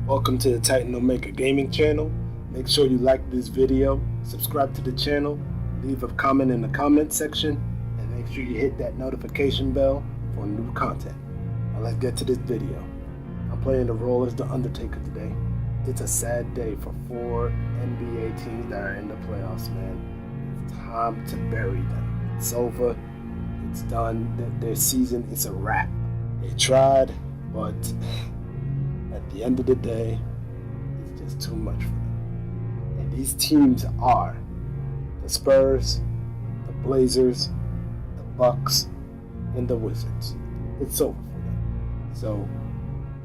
Welcome to the Titan Omega Gaming channel. Make sure you like this video, subscribe to the channel, leave a comment in the comment section, and make sure you hit that notification bell for new content. Now let's get to this video. I'm playing the role as The Undertaker today. It's a sad day for 4 NBA teams that are in the playoffs, man. It's time to bury them. It's over. It's done. Their season is a wrap. They tried, but at the end of the day, it's just too much for them. And these teams are the Spurs, the Blazers, the Bucks, and the Wizards. It's over for them. So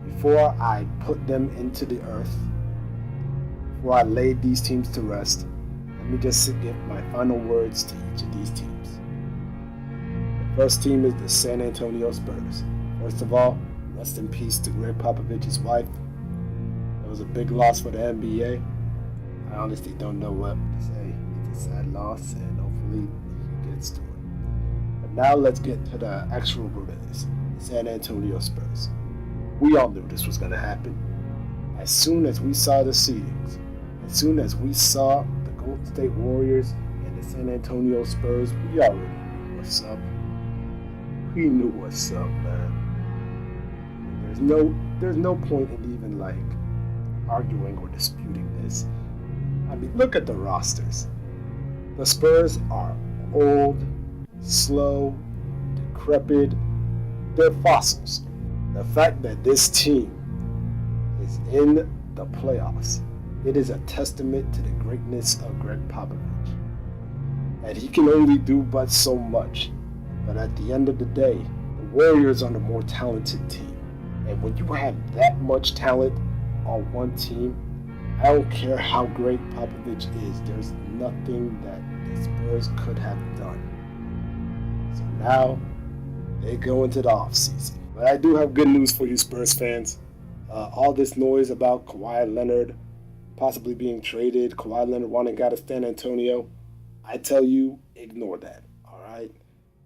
before I put them into the earth, before I laid these teams to rest, let me just give my final words to each of these teams. The first team is the San Antonio Spurs. First of all, rest in peace to Greg Popovich's wife. It was a big loss for the NBA. I honestly don't know what to say. It's a sad loss, and hopefully he gets to it. But now let's get to the actual root of this, the San Antonio Spurs. We all knew this was going to happen. As soon as we saw the seedings, as soon as we saw the Golden State Warriors and the San Antonio Spurs, we already knew what's up. We knew what's up, man. There's no point in even arguing or disputing this. I mean, look at the rosters. The Spurs are old, slow, decrepit. They're fossils. The fact that this team is in the playoffs, it is a testament to the greatness of Greg Popovich. And he can only do but so much. But at the end of the day, the Warriors are the more talented team. And when you have that much talent on one team, I don't care how great Popovich is, there's nothing that the Spurs could have done. So now they go into the offseason. But I do have good news for you Spurs fans. All this noise about Kawhi Leonard possibly being traded, Kawhi Leonard wanting out of San Antonio, I tell you, ignore that, all right?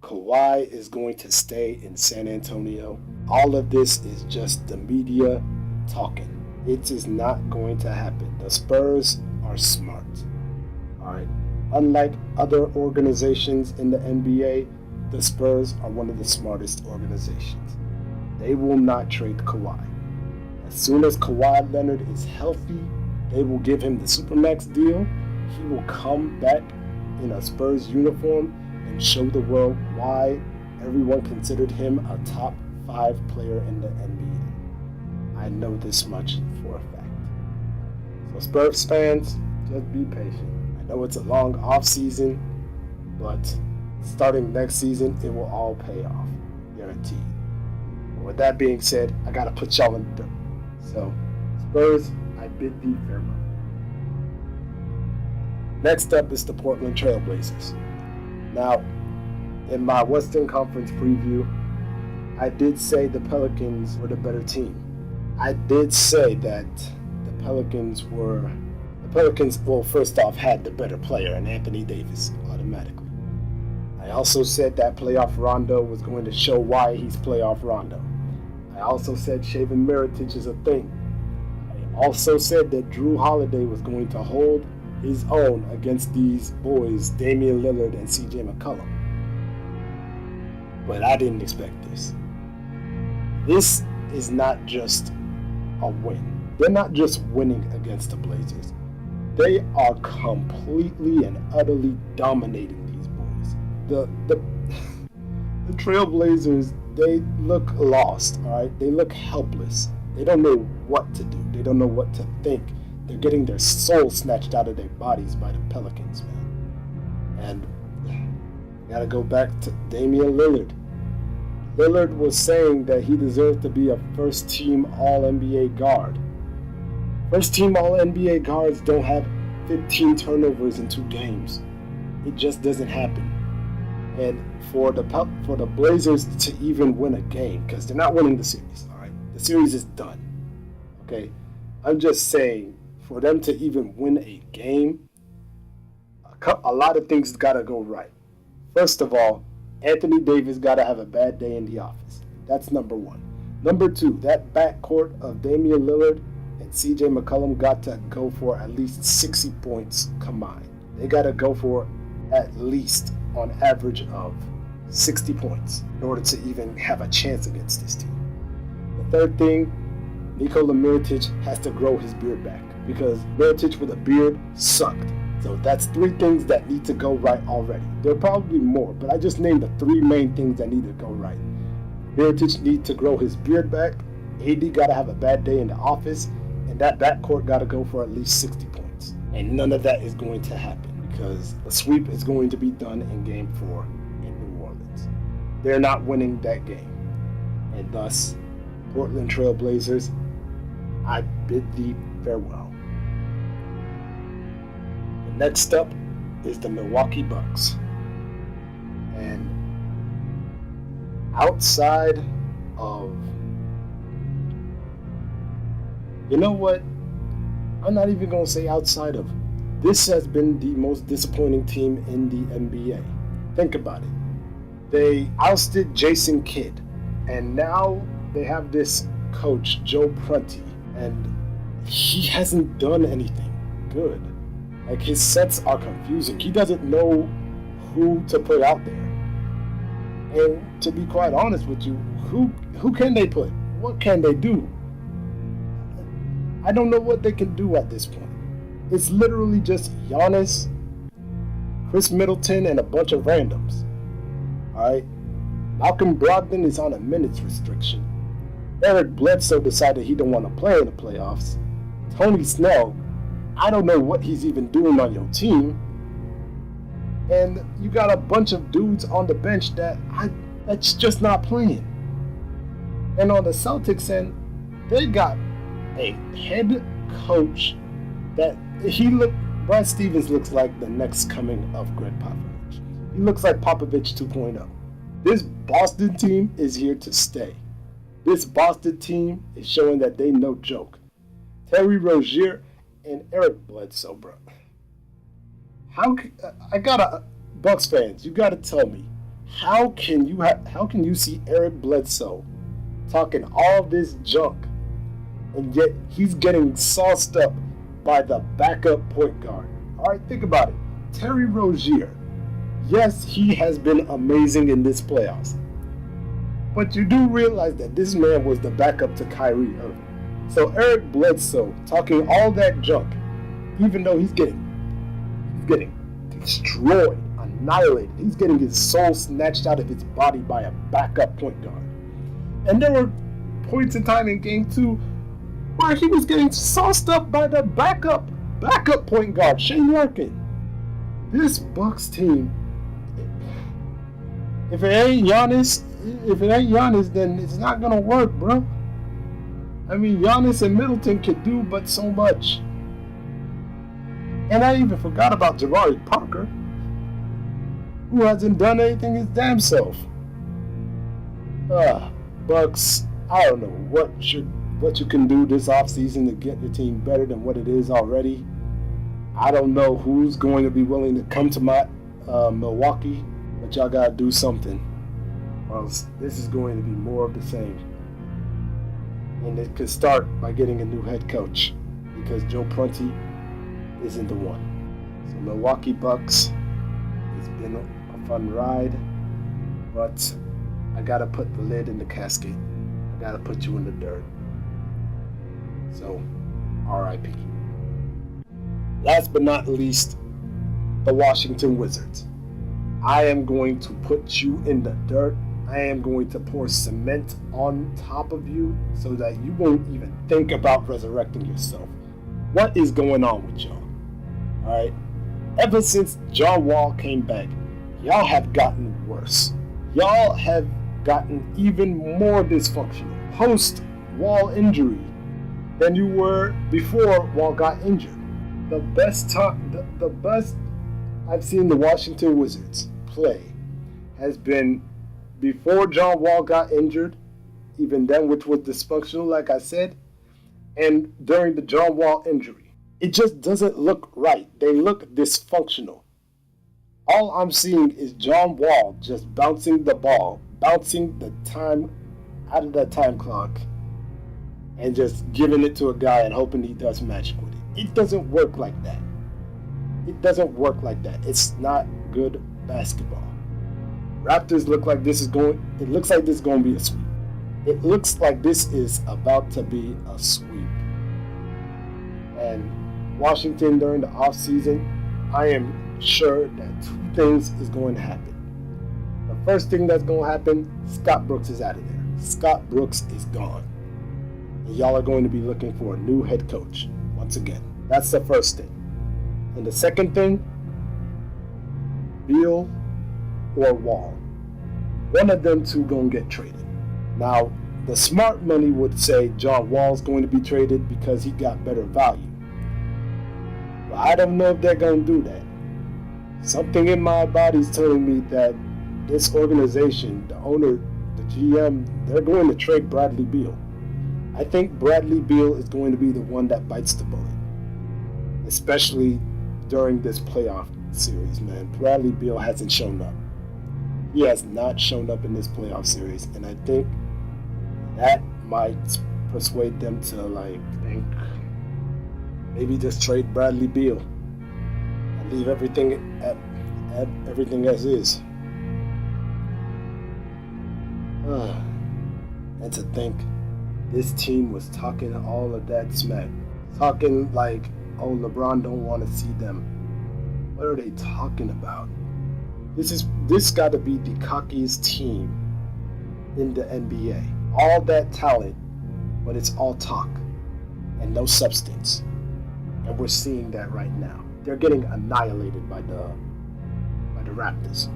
Kawhi is going to stay in San Antonio. All of this is just the media talking. It is not going to happen. The Spurs are smart. All right. Unlike other organizations in the NBA, the Spurs are one of the smartest organizations. They will not trade Kawhi. As soon as Kawhi Leonard is healthy, they will give him the Supermax deal. He will come back in a Spurs uniform and show the world why everyone considered him a top 5 player in the NBA. I know this much for a fact. So Spurs fans, just be patient. I know it's a long off season, but starting next season, it will all pay off, guaranteed. And with that being said, I gotta put y'all in the dirt. So Spurs, I bid thee farewell. Next up is the Portland Trail Blazers. Now, in my Western Conference preview, I did say the Pelicans were the better team. I did say that the Pelicans, well, first off, had the better player in Anthony Davis, automatically. I also said that playoff Rondo was going to show why he's playoff Rondo. I also said Shaven Mirotic is a thing. I also said that Drew Holiday was going to hold his own against these boys, Damian Lillard and CJ McCollum. But I didn't expect this. This is not just a win. They're not just winning against the Blazers. They are completely and utterly dominating these boys. The Trailblazers, they look lost, all right? They look helpless. They don't know what to do. They don't know what to think. They're getting their soul snatched out of their bodies by the Pelicans, man. And I gotta go back to Damian Lillard. Lillard was saying that he deserved to be a first-team All-NBA guard. First-team All-NBA guards don't have 15 turnovers in 2 games. It just doesn't happen. And for the Blazers to even win a game, because they're not winning the series, all right? The series is done, okay? I'm just saying, for them to even win a game, a lot of things got to go right. First of all, Anthony Davis got to have a bad day in the office. That's number one. Number two, that backcourt of Damian Lillard and CJ McCollum got to go for at least 60 points combined. They got to go for at least on average of 60 points in order to even have a chance against this team. The third thing, Nikola Mirotic has to grow his beard back because Mirotic with a beard sucked. So that's 3 things that need to go right already. There are probably more, but I just named the 3 main things that need to go right. Mirotic needs to grow his beard back. AD got to have a bad day in the office, and that backcourt got to go for at least 60 points. And none of that is going to happen because the sweep is going to be done in Game 4 in New Orleans. They're not winning that game. And thus, Portland Trail Blazers, I bid thee farewell. The next up is the Milwaukee Bucks. And outside of, you know what? I'm not even going to say outside of. This has been the most disappointing team in the NBA. Think about it. They ousted Jason Kidd, and now they have this coach, Joe Prunty, and he hasn't done anything good. Like, his sets are confusing. He doesn't know who to put out there. And to be quite honest with you, who can they put? What can they do? I don't know what they can do at this point. It's literally just Giannis, Chris Middleton, and a bunch of randoms. Alright? Malcolm Brogdon is on a minutes restriction. Eric Bledsoe decided he don't want to play in the playoffs. Tony Snell, I don't know what he's even doing on your team. And you got a bunch of dudes on the bench that's just not playing. And on the Celtics end, they got a head coach that Brad Stevens looks like the next coming of Greg Popovich. He looks like Popovich 2.0. This Boston team is here to stay. This Boston team is showing that they no joke. Terry Rozier and Eric Bledsoe, bro. Bucks fans, you gotta tell me, how can you see Eric Bledsoe talking all this junk, and yet he's getting sauced up by the backup point guard? All right, think about it. Terry Rozier, yes, he has been amazing in this playoffs, but you do realize that this man was the backup to Kyrie Irving. So Eric Bledsoe talking all that junk, even though he's getting destroyed, annihilated. He's getting his soul snatched out of his body by a backup point guard. And there were points in time in Game 2 where he was getting sauced up by the backup point guard, Shane Larkin. This Bucks team, if it ain't Giannis, then it's not gonna work, bro. I mean, Giannis and Middleton could do but so much. And I even forgot about Jabari Parker, who hasn't done anything his damn self. Bucks, I don't know what you can do this offseason to get your team better than what it is already. I don't know who's going to be willing to come to my Milwaukee, but y'all gotta do something, or else this is going to be more of the same. And it could start by getting a new head coach, because Joe Prunty isn't the one. So Milwaukee Bucks, it's been a fun ride, but I gotta put the lid in the casket. I gotta put you in the dirt. So, R.I.P. Last but not least, the Washington Wizards. I am going to put you in the dirt. I am going to pour cement on top of you so that you won't even think about resurrecting yourself. What is going on with y'all? Alright? Ever since John Wall came back, y'all have gotten worse. Y'all have gotten even more dysfunctional post-Wall injury than you were before Wall got injured. The best I've seen the Washington Wizards play has been before John Wall got injured, even then, which was dysfunctional, like I said, and during the John Wall injury. It just doesn't look right. They look dysfunctional. All I'm seeing is John Wall just bouncing the ball, bouncing the time out of that time clock, and just giving it to a guy and hoping he does magic with it. It doesn't work like that. It doesn't work like that. It's not good basketball. Raptors look like this is going. It looks like this is going to be a sweep. It looks like this is about to be a sweep. And Washington during the offseason, I am sure that two things is going to happen. The first thing that's going to happen, Scott Brooks is out of there. Scott Brooks is gone. And y'all are going to be looking for a new head coach once again. That's the first thing. And the second thing, Beal or Wall. One of them two going to get traded. Now, the smart money would say John Wall's going to be traded because he got better value. But I don't know if they're going to do that. Something in my body's telling me that this organization, the owner, the GM, they're going to trade Bradley Beal. I think Bradley Beal is going to be the one that bites the bullet. Especially during this playoff series, man. Bradley Beal hasn't shown up. He has not shown up in this playoff series, and I think that might persuade them to think maybe just trade Bradley Beal and leave everything everything as is. And to think this team was talking all of that smack, talking like, oh, LeBron don't want to see them. What are they talking about? This got to be the cockiest team in the NBA. All that talent, but it's all talk and no substance. And we're seeing that right now. They're getting annihilated by the Raptors.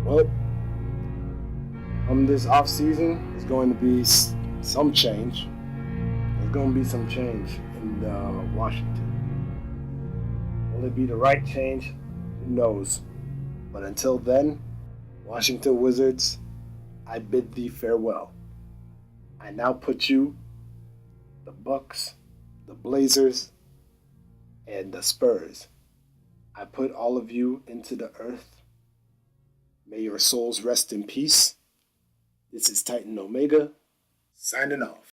Well, this offseason is going to be some change. There's going to be some change in Washington. Will it be the right change? Who knows? But until then, Washington Wizards, I bid thee farewell. I now put you, the Bucks, the Blazers, and the Spurs. I put all of you into the earth. May your souls rest in peace. This is Titan Omega, signing off.